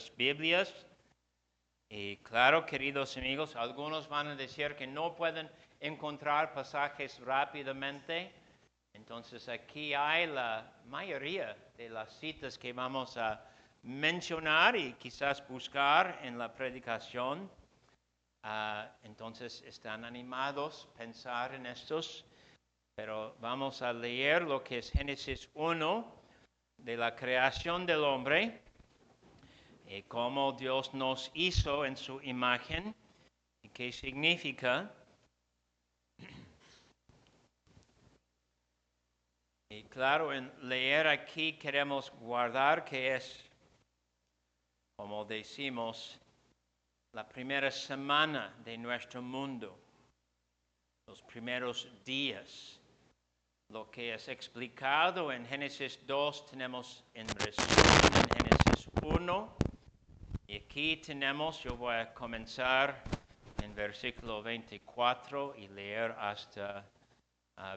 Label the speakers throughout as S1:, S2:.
S1: nuestras Biblias. Y claro, queridos amigos, algunos van a decir que no pueden encontrar pasajes rápidamente. Entonces aquí hay la mayoría de las citas que vamos a mencionar y quizás buscar en la predicación. Entonces están animados a pensar en estos, pero vamos a leer lo que es Génesis 1 de la creación del hombre y cómo Dios nos hizo en su imagen y qué significa. Y claro, en leer aquí queremos guardar que es, como decimos, la primera semana de nuestro mundo, los primeros días. Lo que es explicado en Génesis 2 tenemos en resumen en Génesis 1. Y aquí tenemos, yo voy a comenzar en versículo 24 y leer hasta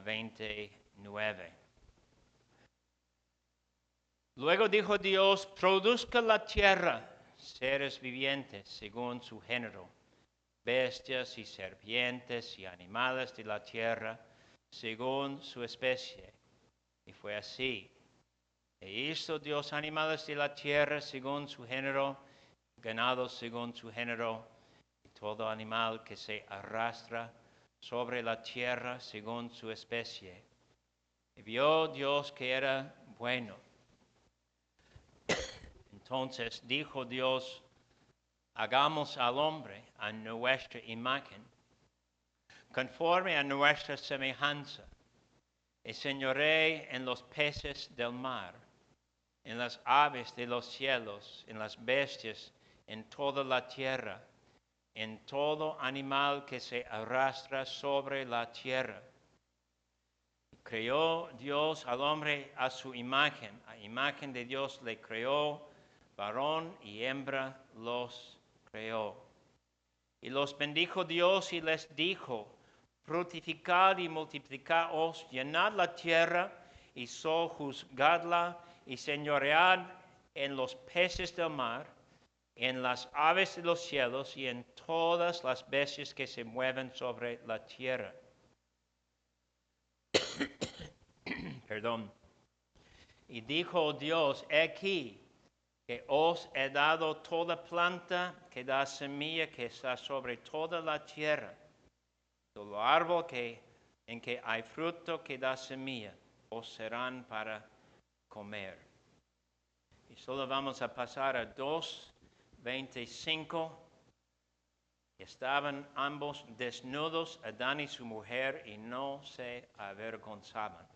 S1: 29. Luego dijo Dios, produzca la tierra seres vivientes según su género, bestias y serpientes y animales de la tierra según su especie. Y fue así. E hizo Dios animales de la tierra según su género, ganado según su género, y todo animal que se arrastra sobre la tierra según su especie. Y vio Dios que era bueno. Entonces dijo Dios, hagamos al hombre a nuestra imagen, conforme a nuestra semejanza, y señoree en los peces del mar, en las aves de los cielos, en las bestias, en toda la tierra, en todo animal que se arrastra sobre la tierra. Creó Dios al hombre a su imagen, a imagen de Dios le creó, varón y hembra los creó. Y los bendijo Dios y les dijo, fructificad y multiplicaos, llenad la tierra y sojuzgadla y señoread en los peces del mar, en las aves de los cielos y en todas las bestias que se mueven sobre la tierra. Perdón. Y dijo Dios, he aquí que os he dado toda planta que da semilla que está sobre toda la tierra, todo árbol en que hay fruto que da semilla, os serán para comer. Y solo vamos a pasar a 2:25. Estaban ambos desnudos, Adán y su mujer, y no se avergonzaban.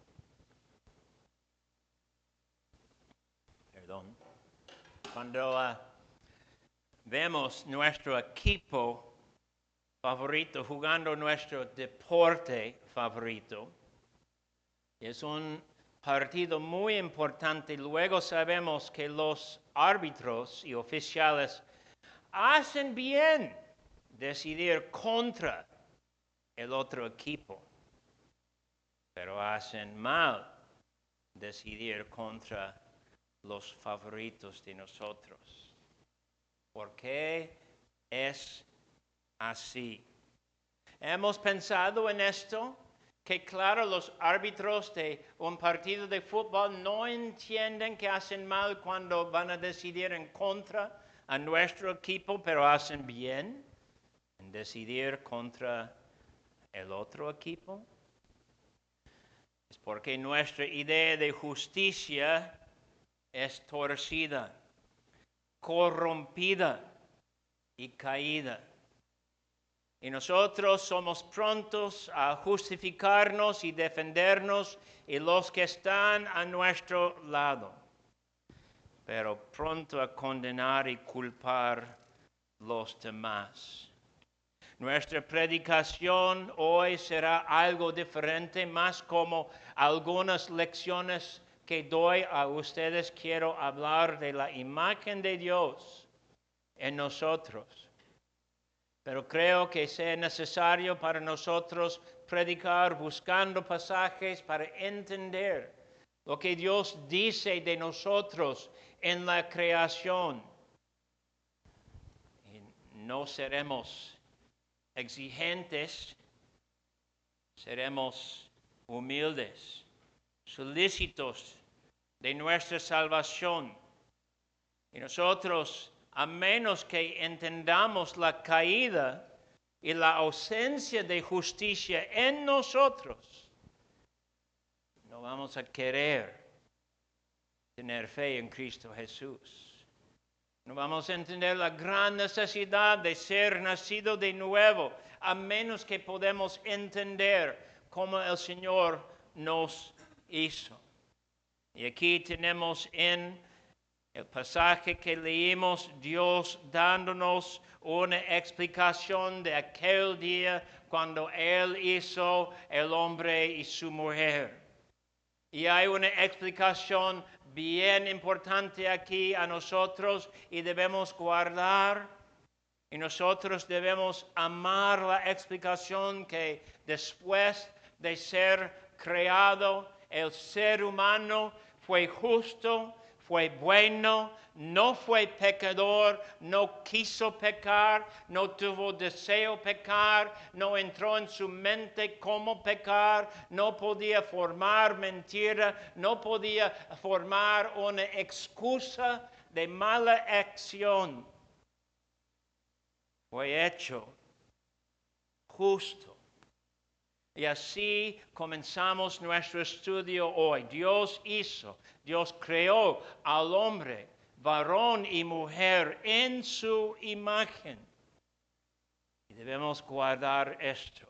S1: Perdón. Cuando vemos nuestro equipo favorito jugando nuestro deporte favorito, es un partido muy importante. Luego sabemos que los árbitros y oficiales hacen bien decidir contra el otro equipo, pero hacen mal decidir contra los favoritos de nosotros. ¿Por qué es así? Hemos pensado en esto, que claro, los árbitros de un partido de fútbol no entienden que hacen mal cuando van a decidir en contra a nuestro equipo, pero hacen bien en decidir contra el otro equipo. Es porque nuestra idea de justicia es torcida, corrompida y caída. Y nosotros somos prontos a justificarnos y defendernos y los que están a nuestro lado, pero pronto a condenar y culpar los demás. Nuestra predicación hoy será algo diferente, más como algunas lecciones que doy a ustedes. Quiero hablar de la imagen de Dios en nosotros. Pero creo que sea necesario para nosotros predicar buscando pasajes para entender lo que Dios dice de nosotros en la creación. no seremos exigentes, seremos humildes, solícitos de nuestra salvación. Y nosotros, a menos que entendamos la caída y la ausencia de justicia en nosotros, no vamos a querer tener fe en Cristo Jesús. No vamos a entender la gran necesidad de ser nacido de nuevo, a menos que podamos entender cómo el Señor nos hizo. Y aquí tenemos en el pasaje que leímos, Dios dándonos una explicación de aquel día cuando Él hizo el hombre y su mujer. Y hay una explicación bien importante aquí a nosotros y debemos guardar. Y nosotros debemos amar la explicación que después de ser creado, el ser humano fue justo, fue bueno, no fue pecador, no quiso pecar, no tuvo deseo pecar, no entró en su mente cómo pecar, no podía formar mentira, no podía formar una excusa de mala acción. Fue hecho justo. Y así comenzamos nuestro estudio hoy. Dios creó al hombre, varón y mujer, en su imagen. Y debemos guardar esto.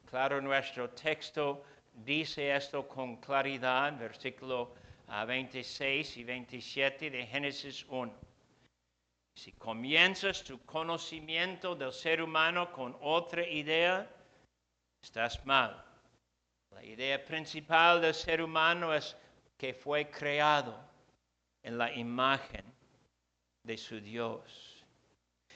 S1: Claro, nuestro texto dice esto con claridad, versículo 26 y 27 de Génesis 1. Si comienzas tu conocimiento del ser humano con otra idea, estás mal. La idea principal del ser humano es que fue creado en la imagen de su Dios.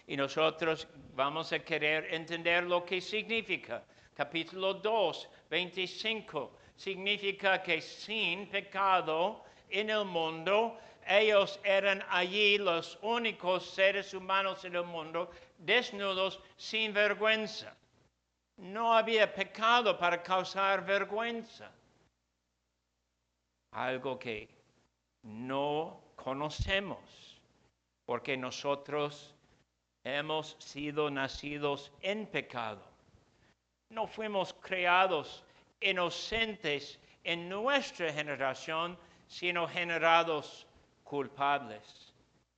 S1: Y nosotros vamos a querer entender lo que significa. Capítulo 2, 25, significa que sin pecado en el mundo, ellos eran allí los únicos seres humanos en el mundo, desnudos, sin vergüenza. No había pecado para causar vergüenza. Algo que no conocemos, porque nosotros hemos sido nacidos en pecado. No fuimos creados inocentes en nuestra generación, sino generados culpables,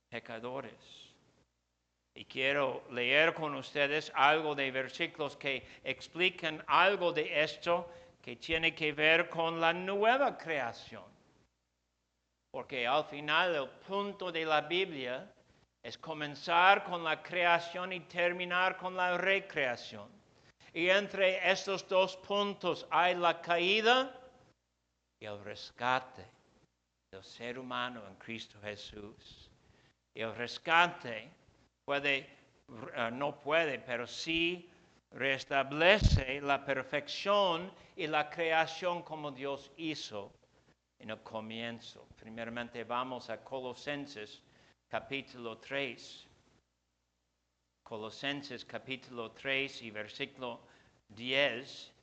S1: pecadores. Y quiero leer con ustedes algo de versículos que explican algo de esto que tiene que ver con la nueva creación. Porque al final el punto de la Biblia es comenzar con la creación y terminar con la recreación. Y entre estos dos puntos hay la caída y el rescate del ser humano en Cristo Jesús. Y el rescate pero sí restablece la perfección y la creación como Dios hizo en el comienzo. Primeramente vamos a Colosenses capítulo 3. Colosenses capítulo 3 y versículo 10.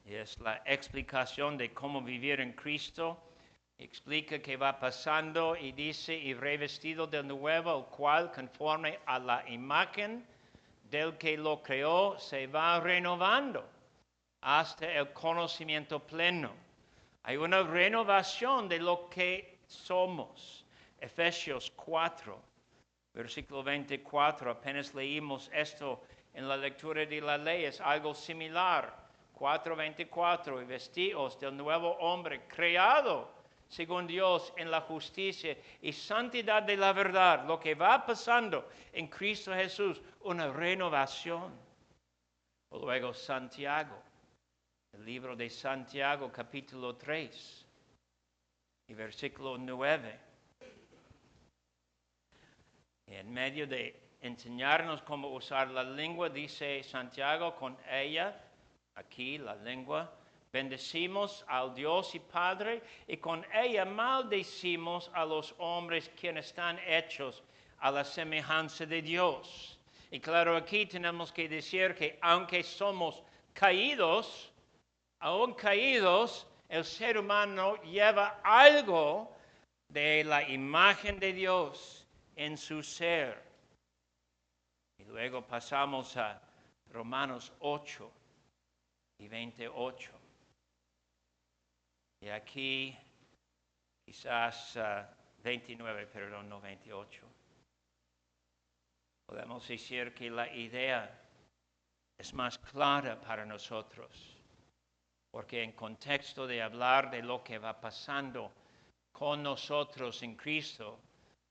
S1: Y es la explicación de cómo vivir en Cristo. Explica que va pasando y dice, y revestido de nuevo, el cual conforme a la imagen del que lo creó, se va renovando hasta el conocimiento pleno. Hay una renovación de lo que somos. Efesios 4, versículo 24, apenas leímos esto en la lectura de la ley, es algo similar. 4:24, y vestidos del nuevo hombre creado según Dios en la justicia y santidad de la verdad. Lo que va pasando en Cristo Jesús, una renovación. Luego Santiago, el libro de Santiago capítulo 3 y versículo 9. Y en medio de enseñarnos cómo usar la lengua, dice Santiago, con ella, aquí la lengua, bendecimos al Dios y Padre, y con ella maldecimos a los hombres quienes están hechos a la semejanza de Dios. Y claro, aquí tenemos que decir que aunque somos caídos, aún caídos, el ser humano lleva algo de la imagen de Dios en su ser. Y luego pasamos a Romanos 8 y 28. Y aquí quizás 29, perdón, no 28. Podemos decir que la idea es más clara para nosotros, porque en contexto de hablar de lo que va pasando con nosotros en Cristo,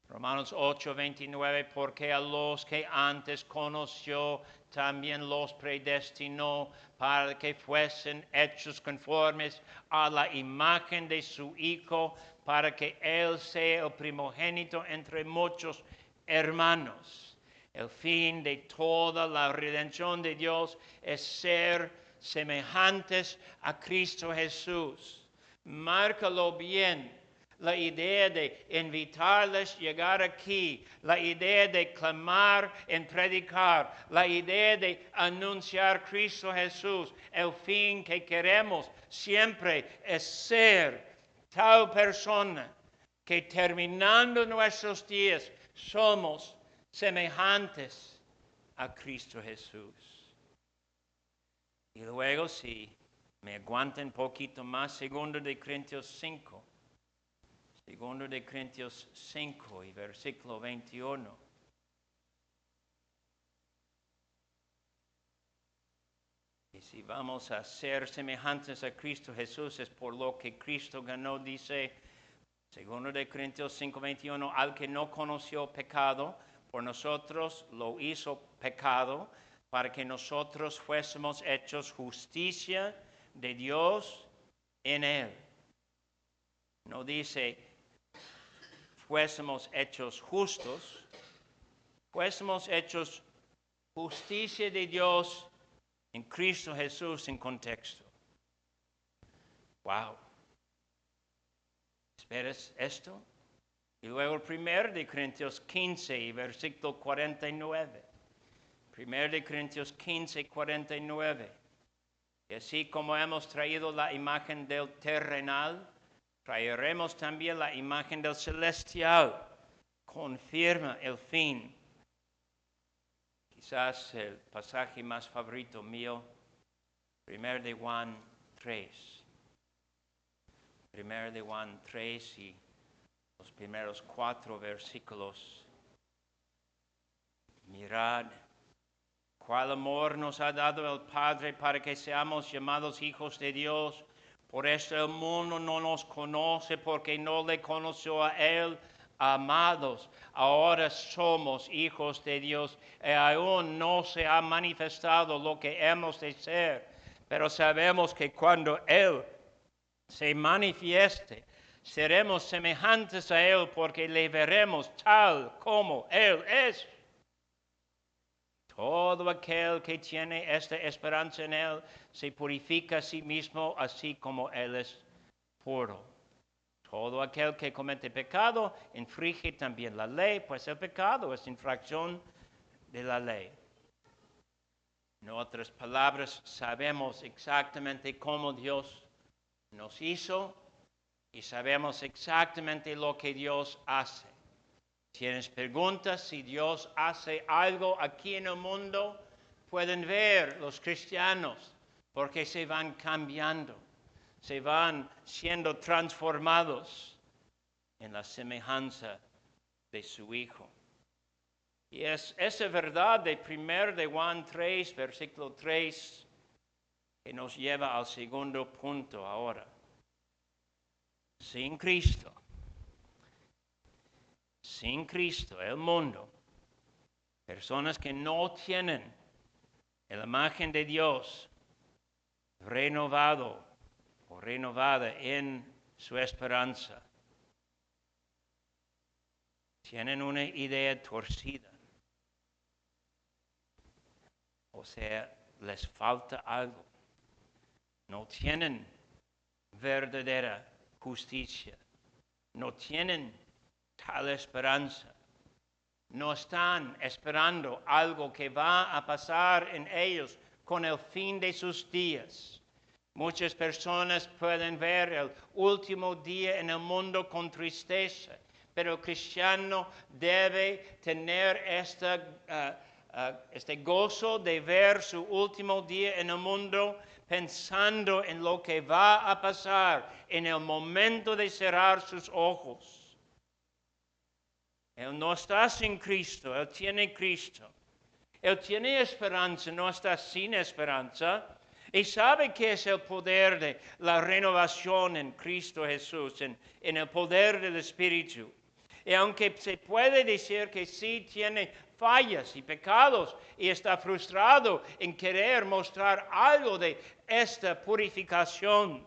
S1: Romanos 8, 29, porque a los que antes conoció, también los predestinó para que fuesen hechos conformes a la imagen de su Hijo, para que Él sea el primogénito entre muchos hermanos. El fin de toda la redención de Dios es ser semejantes a Cristo Jesús. Márcalo bien. La idea de invitarles a llegar aquí, la idea de clamar en predicar, la idea de anunciar Cristo Jesús. El fin que queremos siempre es ser tal persona que terminando nuestros días somos semejantes a Cristo Jesús. Y luego, si me aguantan un poquito más, 2 de Corintios 5. 2 de Corintios 5 y versículo 21. Y si vamos a ser semejantes a Cristo Jesús, es por lo que Cristo ganó, dice 2 de Corintios 5, 21, al que no conoció pecado, por nosotros lo hizo pecado, para que nosotros fuésemos hechos justicia de Dios en él. No dice fuésemos hechos justos, fuésemos hechos justicia de Dios en Cristo Jesús en contexto. Wow. ¿Esperas esto? Y luego el 1 de Corintios 15 y versículo 49. 1 de Corintios 15, 49. Y así como hemos traído la imagen del terrenal, traeremos también la imagen del celestial. Confirma el fin. Quizás el pasaje más favorito mío, 1 de Juan 3. 1 de Juan 3 y los primeros 4 versículos. Mirad, cuál amor nos ha dado el Padre para que seamos llamados hijos de Dios. Por esto el mundo no nos conoce porque no le conoció a Él. Amados, ahora somos hijos de Dios y aún no se ha manifestado lo que hemos de ser, pero sabemos que cuando Él se manifieste, seremos semejantes a Él porque le veremos tal como Él es. Todo aquel que tiene esta esperanza en Él se purifica a sí mismo así como Él es puro. Todo aquel que comete pecado infringe también la ley, pues el pecado es infracción de la ley. En otras palabras, sabemos exactamente cómo Dios nos hizo y sabemos exactamente lo que Dios hace. ¿Tienes preguntas? Si Dios hace algo aquí en el mundo, pueden ver los cristianos porque se van cambiando. Se van siendo transformados en la semejanza de su Hijo. Y es esa verdad de 1 de Juan 3, versículo 3, que nos lleva al segundo punto ahora. Sin Cristo, el mundo, personas que no tienen la imagen de Dios renovado o renovada en su esperanza, tienen una idea torcida. O sea, les falta algo. No tienen verdadera justicia. No tienen tal esperanza. no están esperando algo que va a pasar en ellos con el fin de sus días. Muchas personas pueden ver el último día en el mundo con tristeza, pero el cristiano debe tener este gozo de ver su último día en el mundo pensando en lo que va a pasar en el momento de cerrar sus ojos. Él no está sin Cristo, Él tiene Cristo. Él tiene esperanza, no está sin esperanza. Y sabe que es el poder de la renovación en Cristo Jesús, en el poder del Espíritu. Y aunque se puede decir que sí tiene fallas y pecados y está frustrado en querer mostrar algo de esta purificación,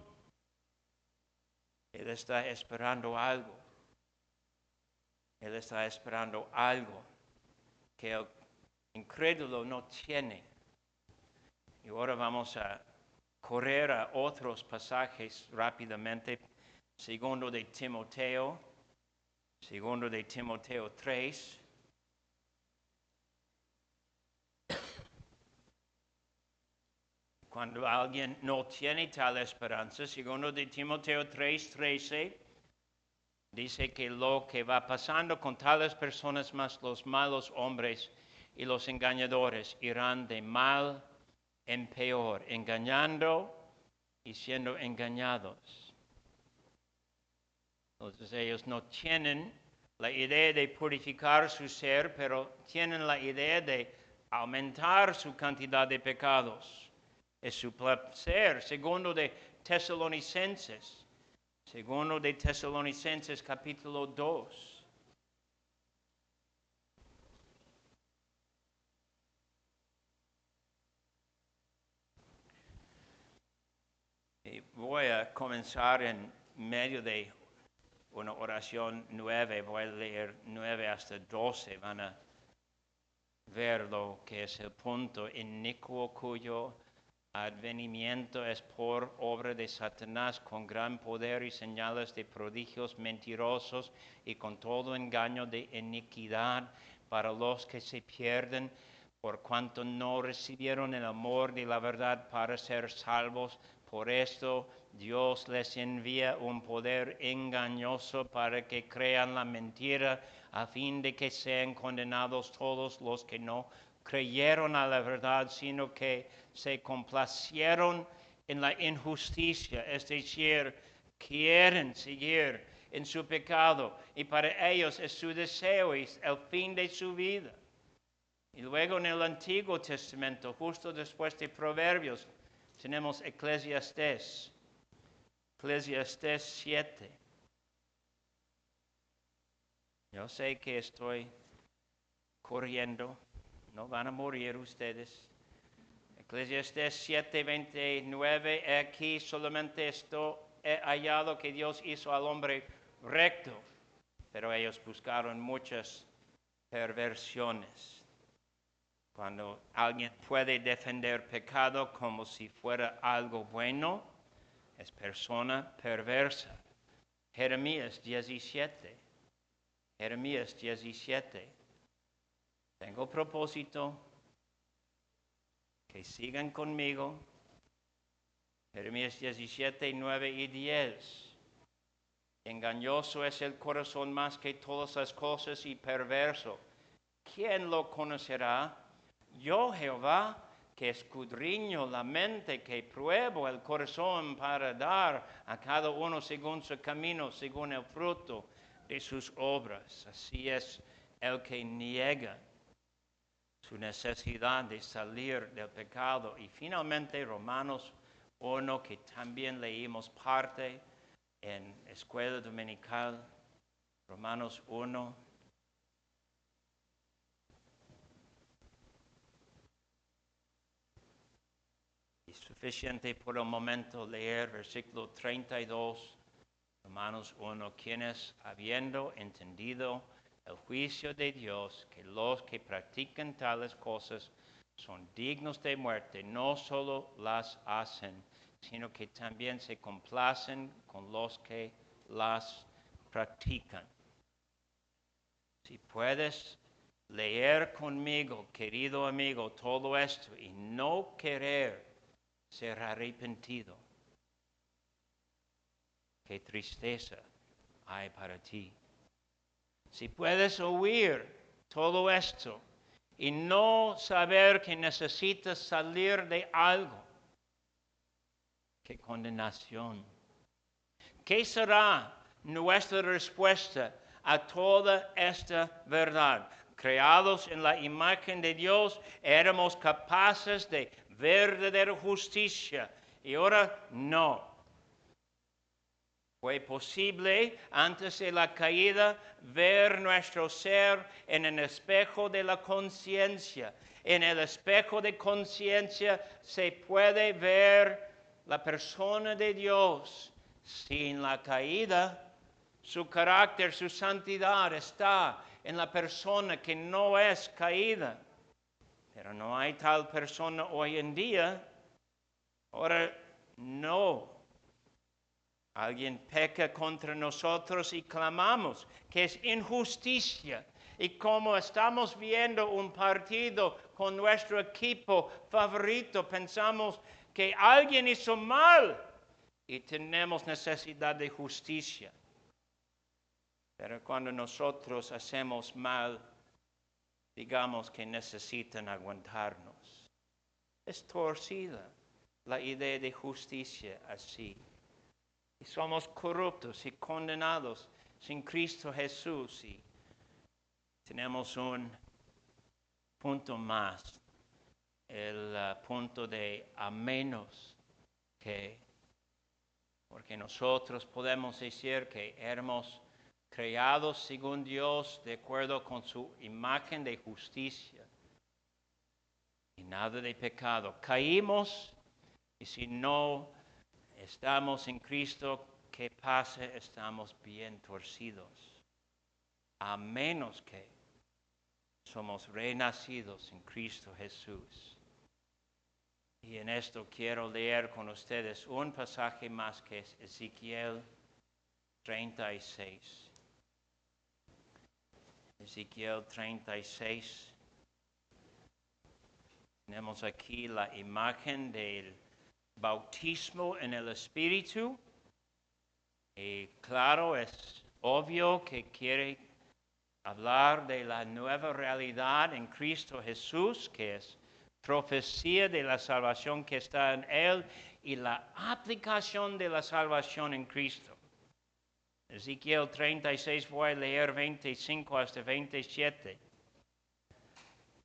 S1: Él está esperando algo. Él está esperando algo que el incrédulo no tiene. Y ahora vamos a correr a otros pasajes rápidamente. Segundo de Timoteo 3. Cuando alguien no tiene tal esperanza, segundo de Timoteo 3:13, dice que lo que va pasando con tales personas, más los malos hombres y los engañadores, irán de mal en peor, engañando y siendo engañados. Entonces ellos no tienen la idea de purificar su ser, pero tienen la idea de aumentar su cantidad de pecados. Es su placer. Segundo de Tesalonicenses capítulo 2. Y voy a comenzar en medio de una oración 9, voy a leer 9 hasta 12, van a ver lo que es el punto inicuo cuyo advenimiento es por obra de Satanás con gran poder y señales de prodigios mentirosos y con todo engaño de iniquidad para los que se pierden por cuanto no recibieron el amor de la verdad para ser salvos. Por esto Dios les envía un poder engañoso para que crean la mentira, a fin de que sean condenados todos los que no creyeron a la verdad, sino que se complacieron en la injusticia, es decir, quieren seguir en su pecado, y para ellos es su deseo y el fin de su vida. Y luego en el Antiguo Testamento, justo después de Proverbios, tenemos Eclesiastés 7. Yo sé que estoy corriendo, no van a morir ustedes. Eclesiastés 7:29, aquí solamente he hallado que Dios hizo al hombre recto, pero ellos buscaron muchas perversiones. Cuando alguien puede defender pecado como si fuera algo bueno, es persona perversa. Jeremías 17. Tengo propósito que sigan conmigo. Jeremías 17, 9 y 10. Engañoso es el corazón más que todas las cosas y perverso. ¿Quién lo conocerá? Yo, Jehová, que escudriño la mente, que pruebo el corazón para dar a cada uno según su camino, según el fruto de sus obras. Así es el que niega su necesidad de salir del pecado. Y finalmente Romanos 1, que también leímos parte en escuela dominical. Romanos 1. Es suficiente por el momento leer versículo 32, Romanos 1, quienes habiendo entendido el juicio de Dios, que los que practican tales cosas son dignos de muerte, no solo las hacen, sino que también se complacen con los que las practican. Si puedes leer conmigo, querido amigo, todo esto y no querer ser arrepentido. Qué tristeza hay para ti. Si puedes oír todo esto y no saber que necesitas salir de algo, qué condenación. ¿Qué será nuestra respuesta a toda esta verdad? Creados en la imagen de Dios, éramos capaces de verdadera justicia y ahora no. Fue posible antes de la caída ver nuestro ser en el espejo de la conciencia. En el espejo de conciencia se puede ver la persona de Dios. Sin la caída, su carácter, su santidad está en la persona que no es caída. Pero no hay tal persona hoy en día. Ahora no. Alguien peca contra nosotros y clamamos que es injusticia. Y como estamos viendo un partido con nuestro equipo favorito, pensamos que alguien hizo mal y tenemos necesidad de justicia. Pero cuando nosotros hacemos mal, digamos que necesitan aguantarnos. Es torcida la idea de justicia así. Y somos corruptos y condenados sin Cristo Jesús. Y tenemos un punto más, el punto de a menos que, porque nosotros podemos decir que éramos creados según Dios de acuerdo con su imagen de justicia y nada de pecado. Caímos y si no estamos en Cristo, ¿qué pasa? Estamos bien torcidos. A menos que somos renacidos en Cristo Jesús. Y en esto quiero leer con ustedes un pasaje más que es Ezequiel 36. Ezequiel 36. Tenemos aquí la imagen del bautismo en el Espíritu. Y claro, es obvio que quiere hablar de la nueva realidad en Cristo Jesús, que es profecía de la salvación que está en Él y la aplicación de la salvación en Cristo. Ezequiel 36, voy a leer 25 hasta 27.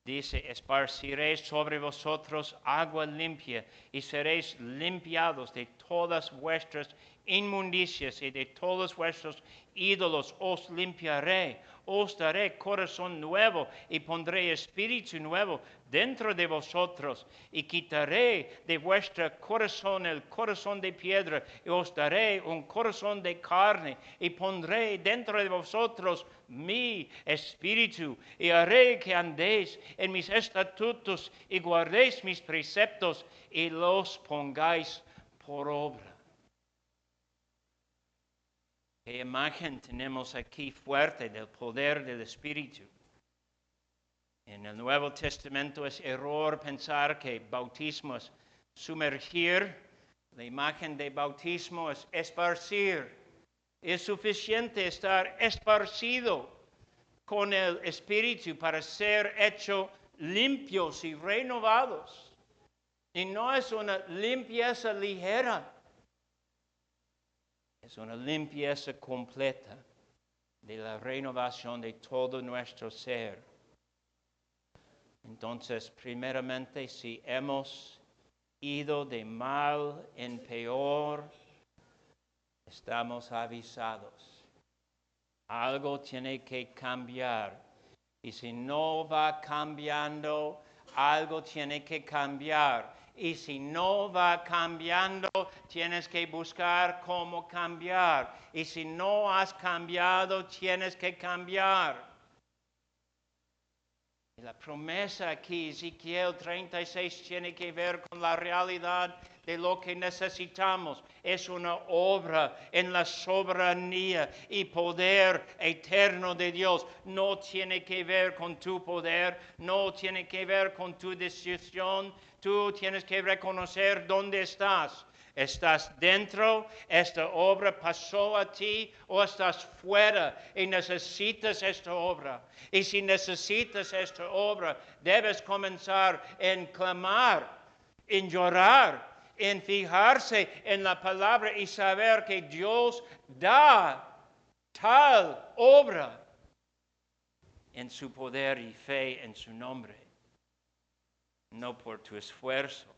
S1: Dice, esparciré sobre vosotros agua limpia y seréis limpiados de todas vuestras inmundicias y de todos vuestros ídolos os limpiaré. Os daré corazón nuevo y pondré espíritu nuevo dentro de vosotros y quitaré de vuestro corazón el corazón de piedra y os daré un corazón de carne y pondré dentro de vosotros mi espíritu y haré que andéis en mis estatutos y guardéis mis preceptos y los pongáis por obra. ¿Qué imagen tenemos aquí fuerte del poder del Espíritu? En el Nuevo Testamento es error pensar que bautismo es sumergir. La imagen de bautismo es esparcir. Es suficiente estar esparcido con el Espíritu para ser hecho limpios y renovados. Y no es una limpieza ligera. Es una limpieza completa de la renovación de todo nuestro ser. Entonces, primeramente, si hemos ido de mal en peor, estamos avisados. Algo tiene que cambiar. Y si no va cambiando, algo tiene que cambiar. Y si no va cambiando, tienes que buscar cómo cambiar. Y si no has cambiado, tienes que cambiar. Y la promesa aquí, Ezequiel 36, tiene que ver con la realidad de lo que necesitamos. Es una obra en la soberanía y poder eterno de Dios. No tiene que ver con tu poder, no tiene que ver con tu decisión. Tú tienes que reconocer dónde estás. ¿Estás dentro? ¿Esta obra pasó a ti o estás fuera y necesitas esta obra? Y si necesitas esta obra, debes comenzar en clamar, en llorar, en fijarse en la palabra y saber que Dios da tal obra en su poder y fe en su nombre, no por tu esfuerzo,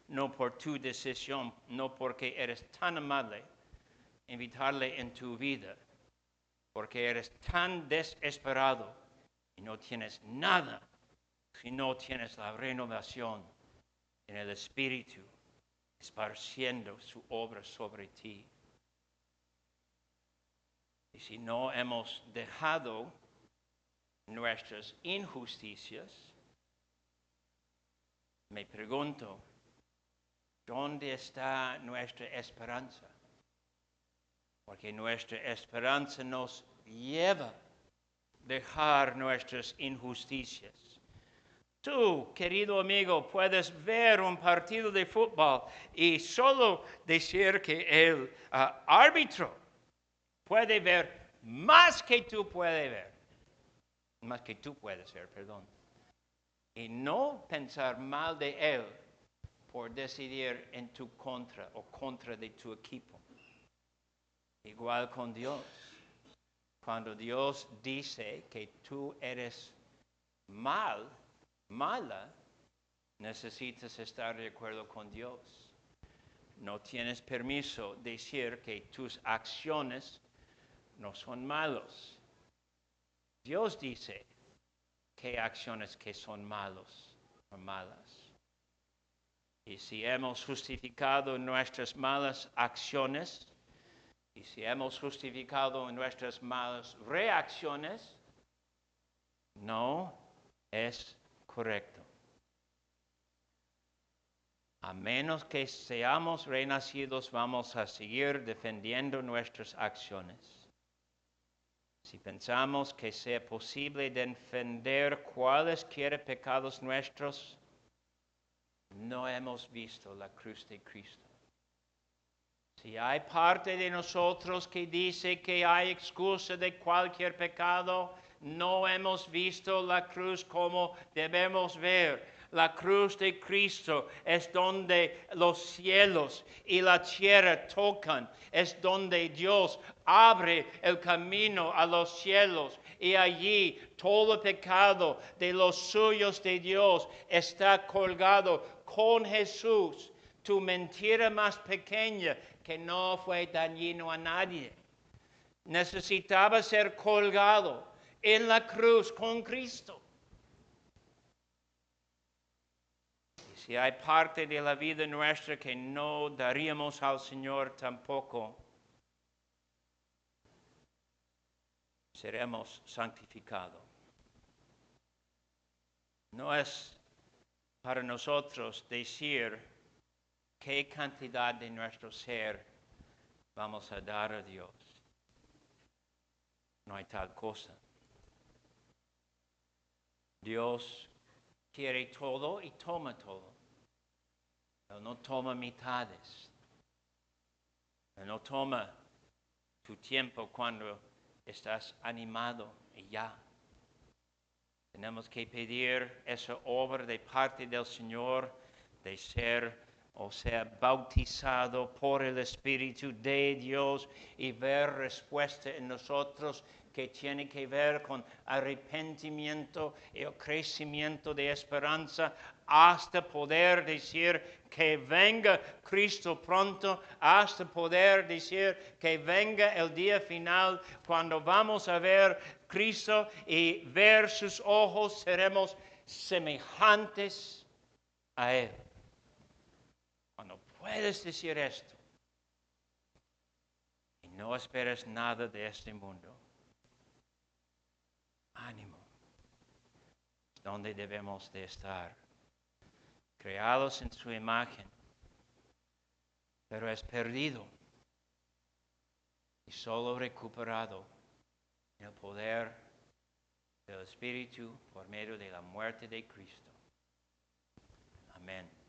S1: no por tu decisión, no porque eres tan amable, invitarle en tu vida, porque eres tan desesperado y no tienes nada si no tienes la renovación en el Espíritu, esparciendo su obra sobre ti. Y si no hemos dejado nuestras injusticias, me pregunto, ¿dónde está nuestra esperanza? Porque nuestra esperanza nos lleva a dejar nuestras injusticias. Tú, querido amigo, puedes ver un partido de fútbol y solo decir que el árbitro puede ver más que tú puedes ver. Más que tú puedes ver, perdón. Y no pensar mal de él por decidir en tu contra o contra de tu equipo. Igual con Dios. Cuando Dios dice que tú eres mala, necesitas estar de acuerdo con Dios. No tienes permiso de decir que tus acciones no son malos. Dios dice qué acciones que son malos o malas. Y si hemos justificado nuestras malas acciones, y si hemos justificado nuestras malas reacciones, no es correcto. A menos que seamos renacidos, vamos a seguir defendiendo nuestras acciones. Si pensamos que sea posible defender cualesquiera pecados nuestros, no hemos visto la cruz de Cristo. Si hay parte de nosotros que dice que hay excusa de cualquier pecado, no hemos visto la cruz como debemos ver. La cruz de Cristo es donde los cielos y la tierra tocan. Es donde Dios abre el camino a los cielos. Y allí todo pecado de los suyos de Dios está colgado con Jesús. Tu mentira más pequeña que no fue dañino a nadie. Necesitaba ser colgado en la cruz con Cristo. Y si hay parte de la vida nuestra que no daríamos al Señor tampoco, seremos santificados. No es para nosotros decir qué cantidad de nuestro ser vamos a dar a Dios. No hay tal cosa. Dios quiere todo y toma todo. Él no toma mitades. Él no toma tu tiempo cuando estás animado y ya. Tenemos que pedir esa obra de parte del Señor de ser, o sea, bautizado por el Espíritu de Dios y ver respuesta en nosotros que tiene que ver con arrepentimiento y el crecimiento de esperanza hasta poder decir que venga Cristo pronto, hasta poder decir que venga el día final cuando vamos a ver Cristo y ver sus ojos, seremos semejantes a Él. Cuando puedes decir esto y no esperes nada de este mundo, ánimo, es donde debemos de estar, creados en su imagen, pero es perdido y solo recuperado en el poder del Espíritu por medio de la muerte de Cristo. Amén.